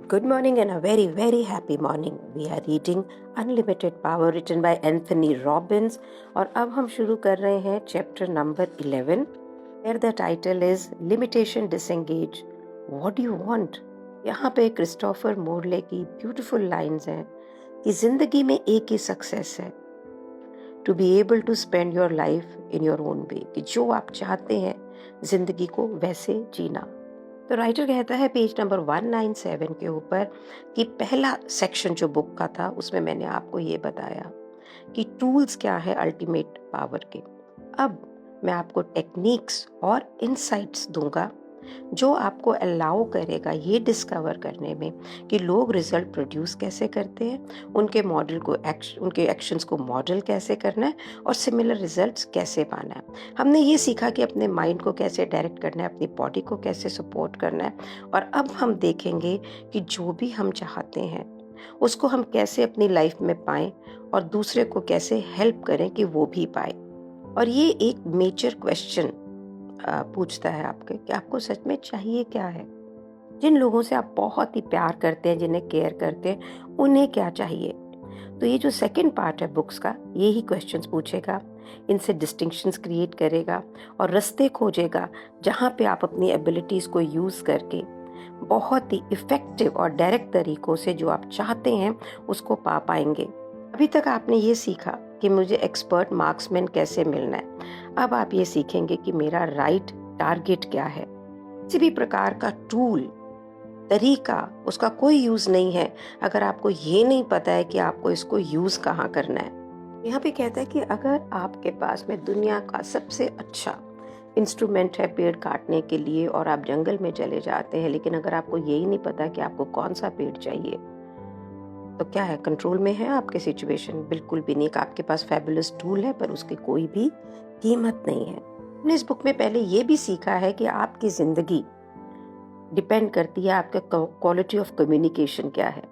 Good morning and a very, very happy morning. We are reading Unlimited Power written by Anthony Robbins और अब हम शुरू कर रहे हैं chapter number 11 where the title is Limitation Disengage. What do you want? यहाँ पे Christopher Morley की ब्यूटीफुल लाइन्स हैं कि जिंदगी में एक ही सक्सेस है, to be able to spend your life in your own way, कि जो आप चाहते हैं जिंदगी को वैसे जीना। तो राइटर कहता है पेज नंबर 197 के ऊपर कि पहला सेक्शन जो बुक का था उसमें मैंने आपको ये बताया कि टूल्स क्या है अल्टीमेट पावर के। अब मैं आपको टेक्निक्स और इंसाइट्स दूंगा जो आपको अलाउ करेगा ये डिस्कवर करने में कि लोग रिजल्ट प्रोड्यूस कैसे करते हैं, उनके मॉडल को उनके एक्शंस को मॉडल कैसे करना है और सिमिलर रिजल्ट्स कैसे पाना है। हमने ये सीखा कि अपने माइंड को कैसे डायरेक्ट करना है, अपनी बॉडी को कैसे सपोर्ट करना है, और अब हम देखेंगे कि जो भी हम चाहते हैं उसको हम कैसे अपनी लाइफ में पाएं और दूसरे को कैसे हेल्प करें कि वो भी पाए। और ये एक मेजर क्वेश्चन पूछता है आपके कि आपको सच में चाहिए क्या है। जिन लोगों से आप बहुत ही प्यार करते हैं, जिन्हें केयर करते हैं, उन्हें क्या चाहिए। तो ये जो सेकंड पार्ट है बुक्स का, ये ही क्वेश्चंस पूछेगा, इनसे डिस्टिंक्शंस क्रिएट करेगा और रास्ते खोजेगा जहाँ पे आप अपनी एबिलिटीज़ को यूज़ करके बहुत ही इफ़ेक्टिव और डायरेक्ट तरीक़ों से जो आप चाहते हैं उसको पा पाएंगे। अभी तक आपने ये सीखा कि मुझे एक्सपर्ट मार्क्समैन कैसे मिलना है। अब आप ये सीखेंगे कि मेरा राइट टारगेट क्या है। किसी भी प्रकार का टूल, तरीका, उसका कोई यूज़ नहीं है अगर आपको ये नहीं पता है कि आपको इसको यूज़ कहाँ करना है। यहाँ पे कहता है कि अगर आपके पास में दुनिया का सबसे अच्छा इंस्ट्रूमेंट है पेड़ काटने के लिए और आप जंगल में चले जाते हैं, लेकिन अगर आपको यही नहीं पता कि आपको कौन सा पेड़ चाहिए, तो क्या है, कंट्रोल में है आपके सिचुएशन? बिल्कुल भी नहीं। आपके पास फैबुलस टूल है पर उसकी कोई भी कीमत नहीं है। हमने इस बुक में पहले ये भी सीखा है कि आपकी जिंदगी डिपेंड करती है आपके क्वालिटी ऑफ कम्युनिकेशन क्या है।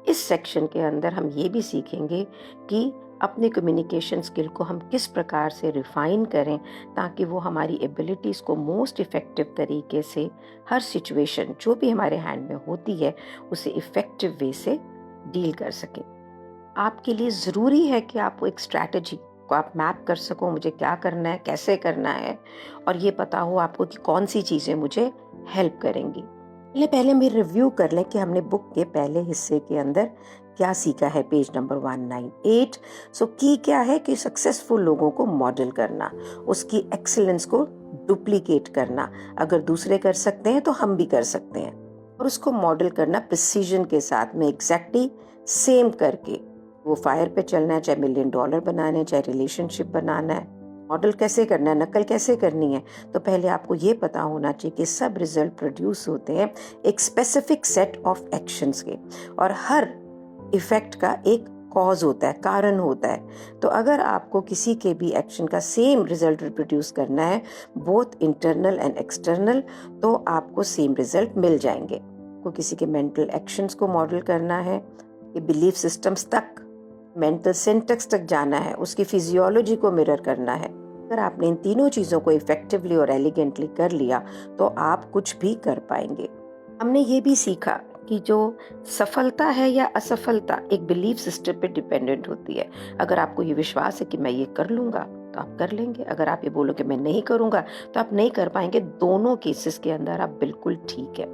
इस सेक्शन के अंदर हम ये भी सीखेंगे कि अपने कम्युनिकेशन स्किल को हम किस प्रकार से रिफाइन करें ताकि वो हमारी एबिलिटीज़ को मोस्ट इफ़ेक्टिव तरीके से हर सिचुएशन जो भी हमारे हैंड में होती है उसे इफ़ेक्टिव वे से डील कर सके। आपके लिए ज़रूरी है कि आप एक स्ट्रैटेजी को आप मैप कर सको, मुझे क्या करना है, कैसे करना है, और ये पता हो आपको कि कौन सी चीज़ें मुझे हेल्प करेंगी। पहले हम रिव्यू कर लें कि हमने बुक के पहले हिस्से के अंदर क्या सीखा है। Page number 198। सो की क्या है कि सक्सेसफुल लोगों को मॉडल करना, उसकी एक्सीलेंस को डुप्लीकेट करना। अगर दूसरे कर सकते हैं तो हम भी कर सकते हैं, और उसको मॉडल करना प्रिसीजन के साथ में, एग्जैक्टली सेम करके। वो फायर पे चलना है, चाहे $1 मिलियन बनाना है, चाहे रिलेशनशिप बनाना है। मॉडल कैसे करना है, नकल कैसे करनी है, तो पहले आपको ये पता होना चाहिए कि सब रिजल्ट प्रोड्यूस होते हैं एक स्पेसिफिक सेट ऑफ एक्शंस के, और हर इफेक्ट का एक कॉज होता है, कारण होता है। तो अगर आपको किसी के भी एक्शन का सेम रिजल्ट रिप्रोड्यूस करना है, बोथ इंटरनल एंड एक्सटर्नल, तो आपको सेम रिजल्ट मिल जाएंगे। को किसी के मेंटल एक्शंस को मॉडल करना है, कि बिलीफ सिस्टम्स तक, मेंटल सिंटेक्स तक जाना है, उसकी फिजियोलॉजी को मिरर करना है। अगर आपने इन तीनों चीज़ों को इफेक्टिवली और एलिगेंटली कर लिया तो आप कुछ भी कर पाएंगे। हमने ये भी सीखा कि जो सफलता है या असफलता एक बिलीफ सिस्टम पे डिपेंडेंट होती है। अगर आपको ये विश्वास है कि मैं ये कर लूँगा तो आप कर लेंगे, अगर आप ये बोलोगे मैं नहीं करूँगा तो आप नहीं कर पाएंगे। दोनों केसेस के अंदर आप बिल्कुल ठीक है।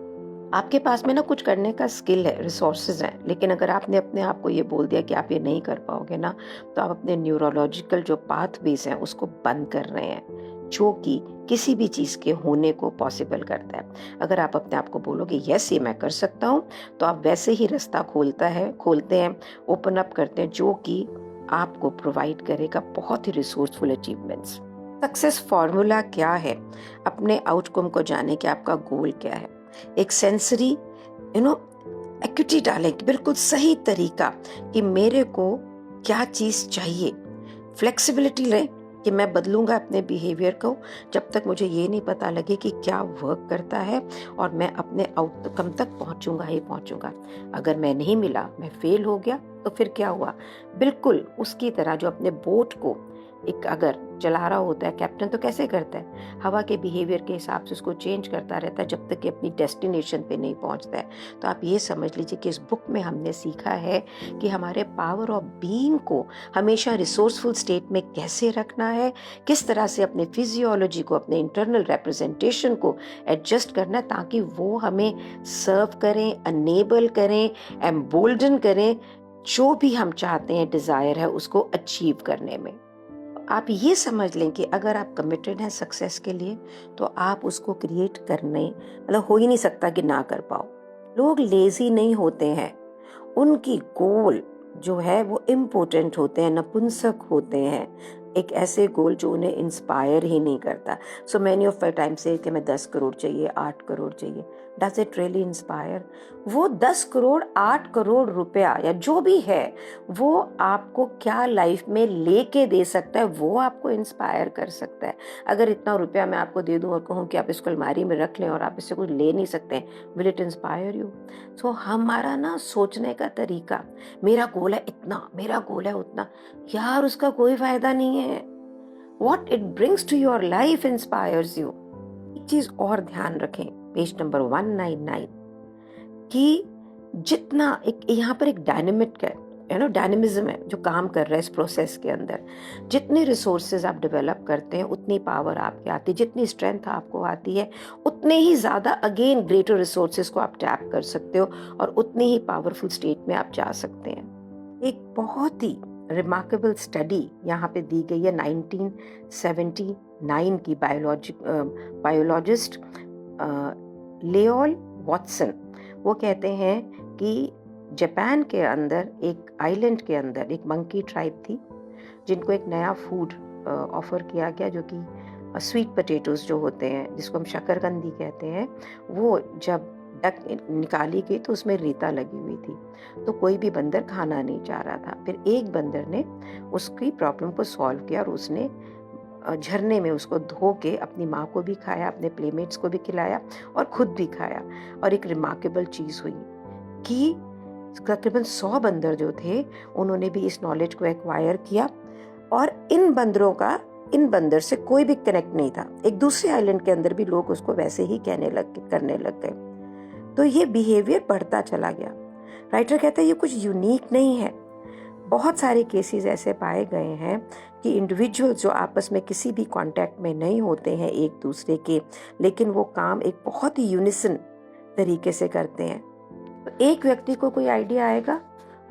आपके पास में ना कुछ करने का स्किल है, रिसोर्सेज हैं, लेकिन अगर आपने अपने आप को ये बोल दिया कि आप ये नहीं कर पाओगे ना, तो आप अपने न्यूरोलॉजिकल जो पाथवेज हैं उसको बंद कर रहे हैं, जो कि किसी भी चीज़ के होने को पॉसिबल करता है। अगर आप अपने आप को बोलोगे यस ये मैं कर सकता हूँ, तो आप वैसे ही रास्ता खोलते हैं, ओपन अप करते हैं, जो कि आपको प्रोवाइड करेगा बहुत ही रिसोर्सफुल अचीवमेंट्स। सक्सेस फॉर्मूला क्या है, अपने आउटकम को जाने कि आपका गोल क्या है। एक सेंसरी एक्यूटी डालें, बिल्कुल सही तरीका कि मेरे को क्या चीज़ चाहिए। फ्लेक्सिबिलिटी लें कि मैं बदलूंगा अपने बिहेवियर को जब तक मुझे ये नहीं पता लगे कि क्या वर्क करता है, और मैं अपने आउटकम तक पहुंचूंगा ही पहुंचूंगा। अगर मैं नहीं मिला, मैं फेल हो गया, तो फिर क्या हुआ। बिल्कुल उसकी तरह जो अपने बोट को एक अगर चला रहा होता है कैप्टन, तो कैसे करता है? हवा के बिहेवियर के हिसाब से उसको चेंज करता रहता है जब तक कि अपनी डेस्टिनेशन पे नहीं पहुंचता है। तो आप ये समझ लीजिए कि इस बुक में हमने सीखा है कि हमारे पावर ऑफ बीइंग को हमेशा रिसोर्सफुल स्टेट में कैसे रखना है, किस तरह से अपने फिजियोलॉजी को, अपने इंटरनल रिप्रेजेंटेशन को एडजस्ट करना है ताकि वो हमें सर्व करें, अनेबल करें, एम्बोल्डन करें, जो भी हम चाहते हैं, डिजायर है, उसको अचीव करने में। आप ये समझ लें कि अगर आप कमिटेड हैं सक्सेस के लिए तो आप उसको क्रिएट करने, मतलब हो ही नहीं सकता कि ना कर पाओ। लोग लेजी नहीं होते हैं, उनकी गोल जो है वो इम्पोर्टेंट होते हैं, नपुंसक होते हैं, एक ऐसे गोल जो उन्हें इंस्पायर ही नहीं करता। So many of the time से कि मैं 10 करोड़ चाहिए, 8 करोड़ चाहिए, डज इट रियली इंस्पायर? वो 10 करोड़, 8 करोड़ रुपया या जो भी है वो आपको क्या लाइफ में लेके दे सकता है, वो आपको इंस्पायर कर सकता है। अगर इतना रुपया मैं आपको दे दूं और कहूं कि आप इसको अलमारी में रख लें और आप इससे कुछ ले नहीं सकते, विल इट इंस्पायर यू? सो हमारा ना सोचने का तरीका, मेरा गोल है इतना, मेरा गोल है उतना, यार उसका कोई फायदा नहीं है। What it brings to your life inspires you. एक चीज और ध्यान रखें, पेज नंबर 199, कि जितना एक यहाँ पर एक डायनेमिक है, डायनेमिज्म है जो काम कर रहा है इस प्रोसेस के अंदर। जितने रिसोर्सेज आप डेवलप करते हैं उतनी पावर आपकी आती है, जितनी स्ट्रेंथ आपको आती है उतने ही ज्यादा अगेन ग्रेटर रिसोर्सेज को आप टैप कर सकते हो और उतनी ही पावरफुल स्टेट में आप जा सकते हैं। एक बहुत ही रिमार्केबल स्टडी यहाँ पे दी गई है 1979 की बायोलॉजिस्ट लेओल वॉटसन। वो कहते हैं कि जापान के अंदर एक आइलैंड के अंदर एक मंकी ट्राइब थी जिनको एक नया फूड ऑफर किया गया जो कि स्वीट पोटैटोज जो होते हैं, जिसको हम शकरकंदी कहते हैं, वो जब डक निकाली गई तो उसमें रेता लगी हुई थी, तो कोई भी बंदर खाना नहीं चाह रहा था। फिर एक बंदर ने उसकी प्रॉब्लम को सॉल्व किया और उसने झरने में उसको धो के अपनी माँ को भी खाया, अपने प्लेमेट्स को भी खिलाया और खुद भी खाया। और एक रिमार्केबल चीज़ हुई कि तकरीबन 100 बंदर जो थे उन्होंने भी इस नॉलेज को एक्वायर किया और इन बंदर से कोई भी कनेक्ट नहीं था। एक दूसरे आइलैंड के अंदर भी लोग उसको वैसे ही करने लग गए। तो ये बिहेवियर बढ़ता चला गया। राइटर कहता है ये कुछ यूनिक नहीं है, बहुत सारे केसेस ऐसे पाए गए हैं कि इंडिविजुअल जो आपस में किसी भी कांटेक्ट में नहीं होते हैं एक दूसरे के, लेकिन वो काम एक बहुत ही यूनिसन तरीके से करते हैं। तो एक व्यक्ति को कोई आइडिया आएगा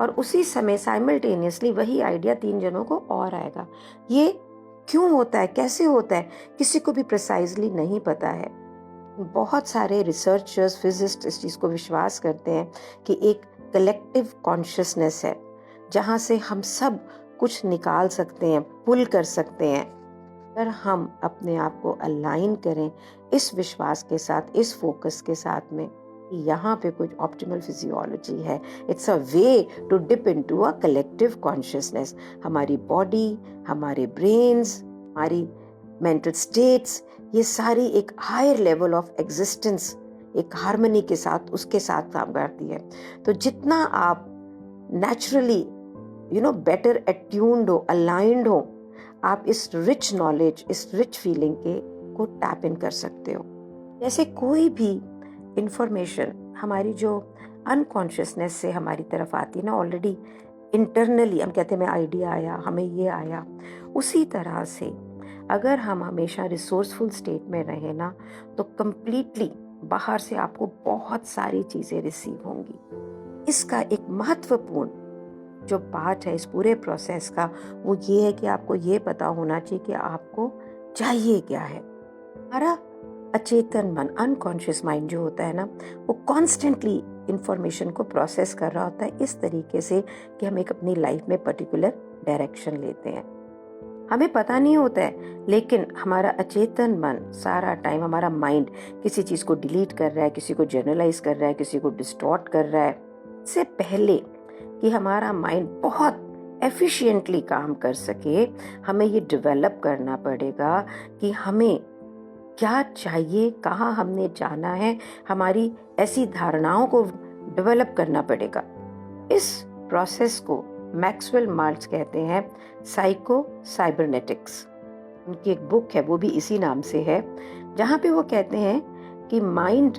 और उसी समय साइमल्टेनियसली वही आइडिया 3 जनों को और आएगा। ये क्यों होता है, कैसे होता है, किसी को भी प्रिसाइजली नहीं पता है। बहुत सारे रिसर्चर्स, फिजिस्ट इस चीज़ को विश्वास करते हैं कि एक कलेक्टिव कॉन्शियसनेस है जहाँ से हम सब कुछ निकाल सकते हैं, पुल कर सकते हैं। अगर हम अपने आप को अलाइन करें इस विश्वास के साथ, इस फोकस के साथ में कि यहाँ पे कुछ ऑप्टिमल फिजियोलॉजी है, it's a way to dip into a collective consciousness. हमारी बॉडी, हमारे ब्रेन्स, हमारी मेंटल स्टेट्स, ये सारी एक हायर लेवल ऑफ एग्जिस्टेंस, एक हार्मनी के साथ, उसके साथ काम करती है। तो जितना आप नेचुरली बेटर अट्यून्ड हो, अलाइंड हो, आप इस रिच नॉलेज, इस रिच फीलिंग को टैप इन कर सकते हो। जैसे कोई भी इंफॉर्मेशन हमारी जो अनकॉन्शियसनेस से हमारी तरफ आती है ना, ऑलरेडी इंटरनली हम कहते हैं मैं आइडिया आया, हमें ये आया, उसी तरह से अगर हम हमेशा रिसोर्सफुल स्टेट में रहे ना तो कंप्लीटली बाहर से आपको बहुत सारी चीज़ें रिसीव होंगी। इसका एक महत्वपूर्ण जो पार्ट है इस पूरे प्रोसेस का वो ये है कि आपको ये पता होना चाहिए कि आपको चाहिए क्या है। हमारा अचेतन मन, अनकॉन्शियस माइंड जो होता है ना, वो कॉन्स्टेंटली इंफॉर्मेशन को प्रोसेस कर रहा होता है इस तरीके से कि हम एक अपनी लाइफ में पर्टिकुलर डायरेक्शन लेते हैं। हमें पता नहीं होता है, लेकिन हमारा अचेतन मन सारा टाइम, हमारा माइंड किसी चीज़ को डिलीट कर रहा है, किसी को जनरलाइज कर रहा है, किसी को डिस्टॉर्ट कर रहा है। इससे पहले कि हमारा माइंड बहुत एफिशिएंटली काम कर सके, हमें ये डेवलप करना पड़ेगा कि हमें क्या चाहिए, कहाँ हमने जाना है, हमारी ऐसी धारणाओं को डेवलप करना पड़ेगा। इस प्रोसेस को मैक्सवेल माल्ट्ज कहते हैं साइको साइबरनेटिक्स। उनकी एक बुक है, वो भी इसी नाम से है, जहाँ पे वो कहते हैं कि माइंड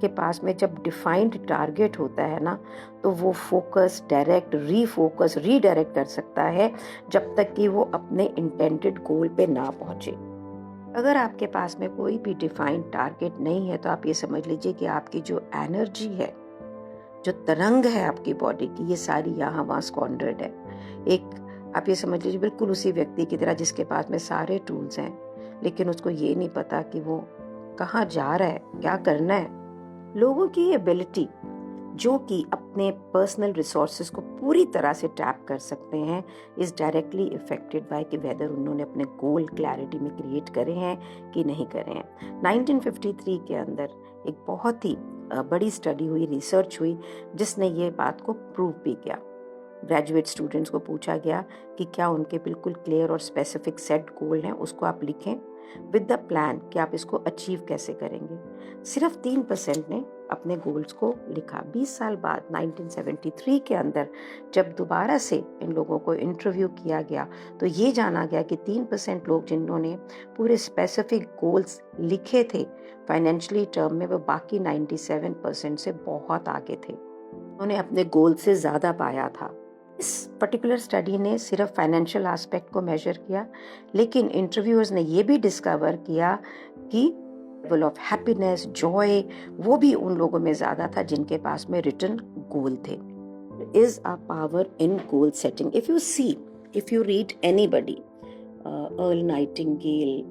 के पास में जब डिफाइंड टारगेट होता है ना, तो वो फोकस, डायरेक्ट, रीफोकस, रीडायरेक्ट कर सकता है जब तक कि वो अपने इंटेंडेड गोल पे ना पहुंचे। अगर आपके पास में कोई भी डिफाइंड टारगेट नहीं है तो आप ये समझ लीजिए कि आपकी जो एनर्जी है, जो तरंग है आपकी बॉडी की, ये सारी यहाँ वहाँ स्क्वांडर्ड है। एक आप ये समझ लीजिए बिल्कुल उसी व्यक्ति की तरह जिसके पास में सारे टूल्स हैं, लेकिन उसको ये नहीं पता कि वो कहाँ जा रहा है, क्या करना है। लोगों की एबिलिटी जो कि अपने पर्सनल रिसोर्सेज को पूरी तरह से टैप कर सकते हैं इज डायरेक्टली इफेक्टेड बाय कि वेदर उन्होंने अपने गोल क्लैरिटी में क्रिएट करे हैं कि नहीं करे हैं। 1953 के अंदर एक बहुत ही बड़ी स्टडी हुई, रिसर्च हुई, जिसने ये बात को प्रूव भी किया। ग्रेजुएट स्टूडेंट्स को पूछा गया कि क्या उनके बिल्कुल क्लियर और स्पेसिफिक सेट गोल हैं, उसको आप लिखें विद द प्लान कि आप इसको अचीव कैसे करेंगे। सिर्फ 3% ने अपने गोल्स को लिखा। 20 साल बाद 1973 के अंदर जब दोबारा से इन लोगों को इंटरव्यू किया गया तो ये जाना गया कि 3% लोग जिन्होंने पूरे स्पेसिफिक गोल्स लिखे थे फाइनेंशियली टर्म में, वो बाकी 97% से बहुत आगे थे। उन्होंने अपने गोल से ज़्यादा पाया था। इस पर्टिकुलर स्टडी ने सिर्फ फाइनेंशियल एस्पेक्ट को मेजर किया, लेकिन इंटरव्यूअर्स ने ये भी डिस्कवर किया कि लेवल ऑफ हैप्पीनेस, जॉय, वो भी उन लोगों में ज़्यादा था जिनके पास में रिटन गोल थे। Is a power in goal setting. If you read anybody, earl Nightingale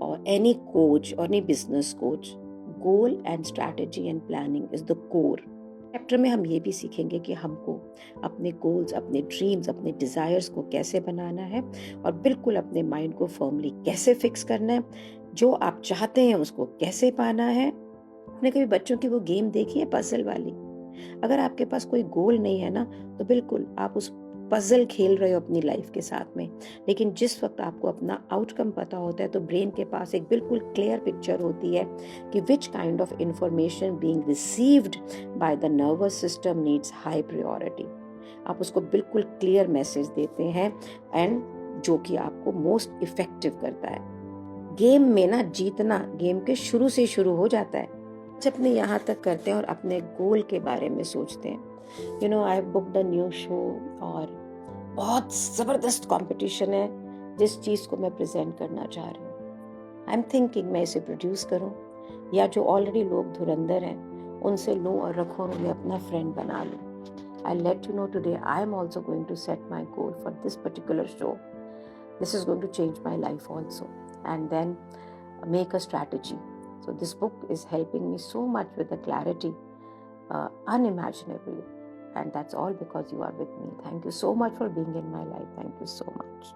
और एनी कोच और any business coach, goal and strategy and planning is the core. Chapter में हम ये भी सीखेंगे कि हमको अपने गोल्स, अपने ड्रीम्स, अपने डिज़ायर्स को कैसे बनाना है और बिल्कुल अपने माइंड को फर्मली कैसे फिक्स करना है, जो आप चाहते हैं उसको कैसे पाना है। आपने कभी बच्चों की वो गेम देखी है पजल वाली? अगर आपके पास कोई गोल नहीं है ना, तो बिल्कुल आप उस पजल खेल रहे हो अपनी लाइफ के साथ में, लेकिन जिस वक्त आपको अपना आउटकम पता होता है तो ब्रेन के पास एक बिल्कुल क्लियर पिक्चर होती है कि which kind of information being received by the nervous system needs high priority. आप उसको बिल्कुल क्लियर मैसेज देते हैं एंड जो कि आपको मोस्ट इफेक्टिव करता है। गेम में ना जीतना गेम के शुरू से शुरू हो जाता है। जब अपने यहाँ तक करते हैं और अपने गोल के बारे में सोचते हैं, I have booked a new show और बहुत ज़बरदस्त कंपटीशन है जिस चीज़ को मैं प्रेजेंट करना चाह रही हूँ। आई एम थिंकिंग मैं इसे प्रोड्यूस करूँ या जो ऑलरेडी लोग धुरंधर हैं उनसे लूँ और रखूँ और उन्हें अपना फ्रेंड बना लूँ। I'll let you know today I am also going to set my goal for this particular show. This is going to change my life also, and then make a strategy. So this book is helping me so much with the clarity, unimaginably, and that's all because you are with me. Thank you so much for being in my life. Thank you so much.